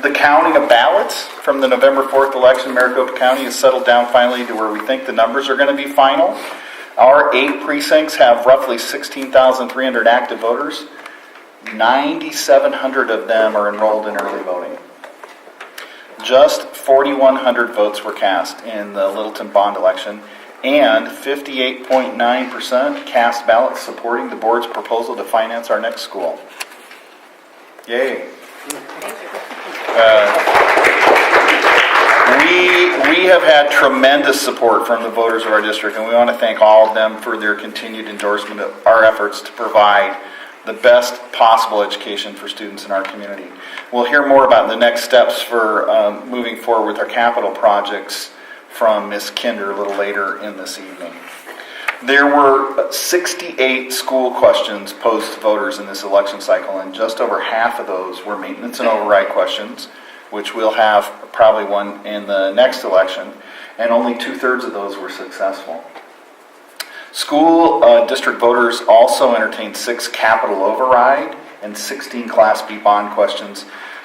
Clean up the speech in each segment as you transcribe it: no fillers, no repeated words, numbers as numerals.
the counting of ballots from the November 4th election. Maricopa County has settled down finally to where we think the numbers are going to be final. Our 8 precincts have roughly 16,300 active voters. 9,700 of them are enrolled in early voting. Just 4,100 votes were cast in the Littleton bond election, and 58.9% cast ballots supporting the board's proposal to finance our next school. Yay. We have had tremendous support from the voters of our district, and we want to thank all of them for their continued endorsement of our efforts to provide the best possible education for students in our community. We'll hear more about the next steps for moving forward with our capital projects from Ms. Kinder a little later in this evening. There were 68 school questions posed to voters in this election cycle, and just over half of those were maintenance and override questions, which we'll have probably one in the next election, and only 2/3 of those were successful. School district voters also entertained 6 capital override and 16 Class B bond questions.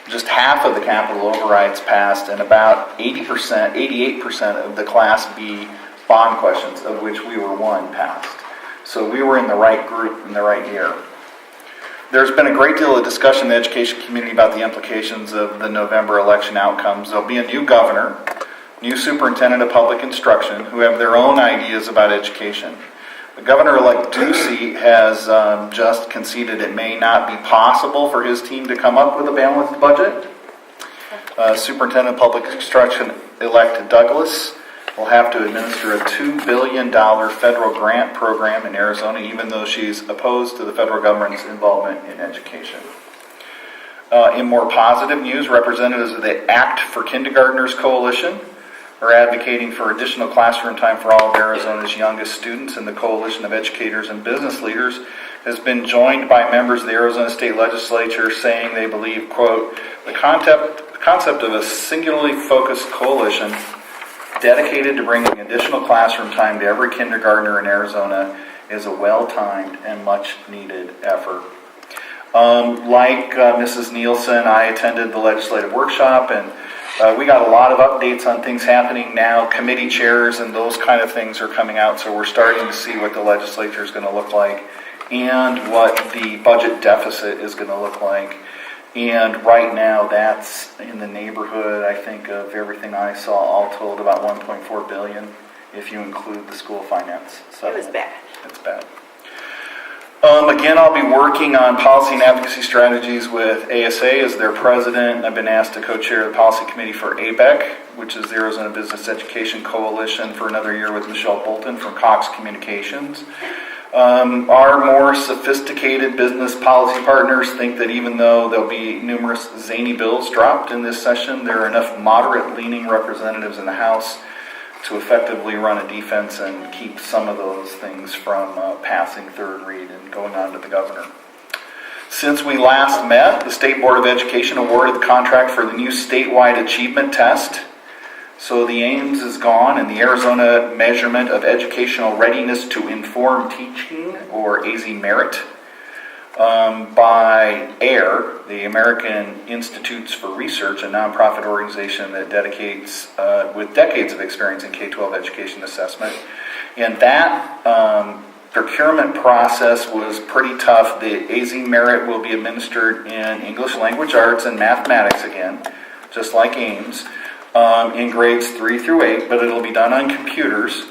Just half of the capital overrides passed, and about 88% of the Class B bond questions, of which we were one, passed. So we were in the right group in the right year. There's been a great deal of discussion in the education community about the implications of the November election outcomes. There'll be a new governor, new superintendent of public instruction, who have their own ideas about education. Governor-elect Ducey has just conceded it may not be possible for his team to come up with a balanced budget. Superintendent of Public Instruction-elect Douglas will have to administer a $2 billion federal grant program in Arizona, even though she's opposed to the federal government's involvement in education. In more positive news, representatives of the Act for Kindergartners Coalition are advocating for additional classroom time for all of Arizona's youngest students, and the Coalition of Educators and Business Leaders has been joined by members of the Arizona State Legislature saying they believe, quote, the concept of a singularly focused coalition dedicated to bringing additional classroom time to every kindergartner in Arizona is a well-timed and much-needed effort. Like Mrs. Nielsen, I attended the legislative workshop, and we got a lot of updates on things happening now. Committee chairs and those kind of things are coming out, so we're starting to see what the legislature is going to look like and what the budget deficit is going to look like. And right now, that's in the neighborhood, I think, of everything I saw, all told, about $1.4 billion, if you include the school finance. So it was bad. It's bad. Again, I'll be working on policy and advocacy strategies with ASA as their president. I've been asked to co-chair the policy committee for ABEC, which is the Arizona Business Education Coalition, for another year with Michelle Bolton from Cox Communications. Our more sophisticated business policy partners think that even though there'll be numerous zany bills dropped in this session, there are enough moderate-leaning representatives in the House to effectively run a defense and keep some of those things from passing third read and going on to the governor. Since we last met, the State Board of Education awarded the contract for the new statewide achievement test. So the AIMS is gone, and the Arizona Measurement of Educational Readiness to Inform Teaching, or AZ Merit, by AIR, the American Institutes for Research, a nonprofit organization that dedicates with decades of experience in K-12 education assessment. And that procurement process was pretty tough. The AZ Merit will be administered in English language arts and mathematics again, just like AIMS, in grades 3 through 8, but it'll be done on computers,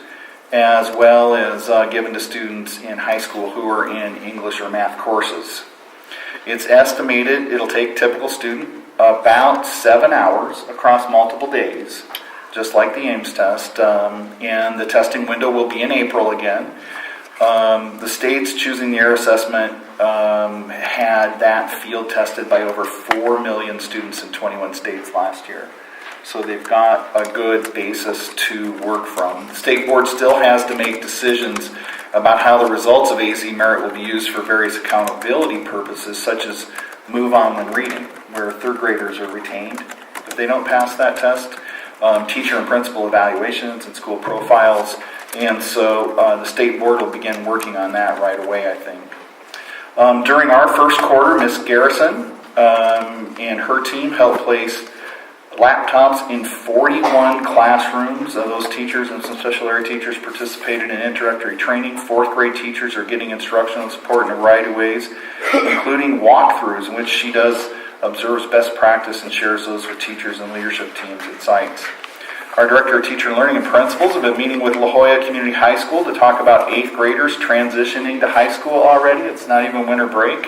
as well as given to students in high school who are in English or math courses. It's estimated it'll take typical student about 7 hours across multiple days, just like the AIMS test, and the testing window will be in April again. The states choosing the AIR assessment had that field tested by over 4 million students in 21 states last year. So they've got a good basis to work from. The state board still has to make decisions about how the results of AZ Merit will be used for various accountability purposes, such as move on when reading, where third graders are retained if they don't pass that test, teacher and principal evaluations and school profiles, and so the state board will begin working on that right away, I think. During our first quarter, Ms. Garrison and her team helped place laptops in 41 classrooms. Those teachers and some special area teachers participated in introductory training. Fourth grade teachers are getting instructional support in a variety of ways, including walkthroughs in which she observes best practice and shares those with teachers and leadership teams at sites. Our Director of Teacher Learning and Principals have been meeting with La Jolla Community High School to talk about 8th graders transitioning to high school already. It's not even winter break.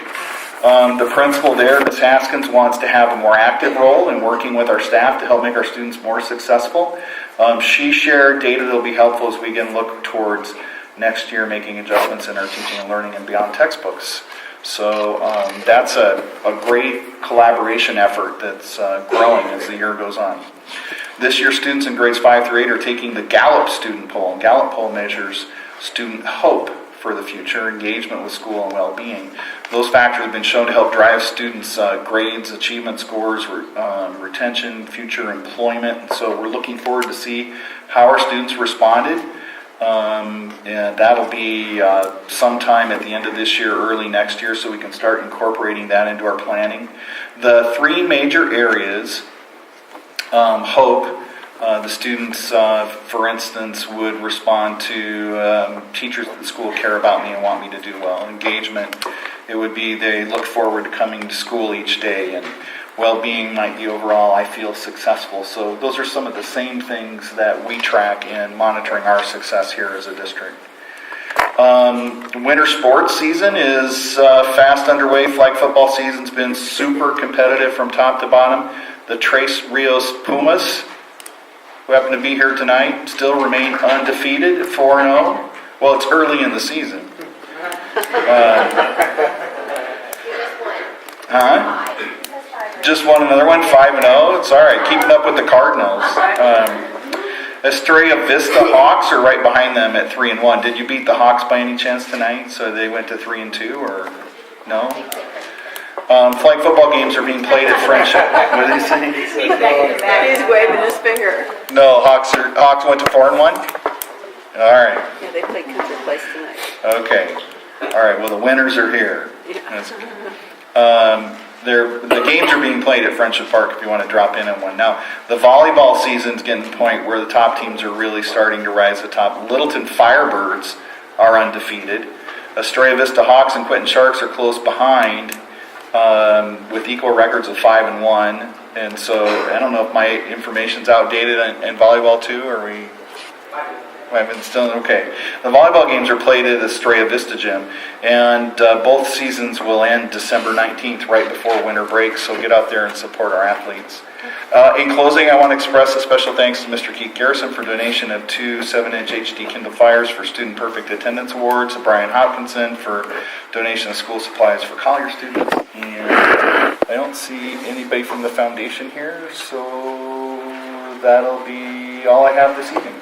The principal there, Ms. Haskins, wants to have a more active role in working with our staff to help make our students more successful. She shared data that will be helpful as we again look towards next year making adjustments in our teaching and learning and beyond textbooks. So that's a great collaboration effort that's growing as the year goes on. This year, students in grades 5 through 8 are taking the Gallup Student Poll. Gallup Poll measures student hope for the future, engagement with school, and well-being. Those factors have been shown to help drive students' grades, achievement scores, retention, future employment. And so we're looking forward to see how our students responded. And that'll be sometime at the end of this year, early next year, so we can start incorporating that into our planning. The three major areas, hope, the students, for instance, would respond to teachers at the school care about me and want me to do well. Engagement, it would be they look forward to coming to school each day, and well-being might be overall, I feel successful. So those are some of the same things that we track in monitoring our success here as a district. Winter sports season is fast underway. Flag football season's been super competitive from top to bottom. The Tres Rios Pumas, who happen to be here tonight, still remain undefeated at 4-0. Well, it's early in the season. Just won another one, 5-0. It's all right, keeping up with the Cardinals. Estrella Vista Hawks are right behind them at 3-1. Did you beat the Hawks by any chance tonight? So they went to 3-2, or no? Flag football games are being played at Friendship. What are they saying? He's waving his finger. No, Hawks went to 4-1? All right. Yeah, they play Country Place tonight. Okay. All right, well, the winners are here. The games are being played at Friendship Park if you want to drop in on one. Now, the volleyball season's getting to the point where the top teams are really starting to rise to the top. Littleton Firebirds are undefeated. Estrella Vista Hawks and Quinton Sharks are close behind with equal records of 5-1. And so I don't know if my information's outdated in volleyball too, or we... I've been still okay. The volleyball games are played at Estrella Vista Gym, and both seasons will end December 19th, right before winter break, so get out there and support our athletes. In closing, I want to express a special thanks to Mr. Keith Garrison for donation of 2 7-inch HD Kindle Fires for Student Perfect Attendance Awards, to Brian Hopkinson for donation of school supplies for Collier students, and I don't see anybody from the foundation here, so that'll be all I have this evening.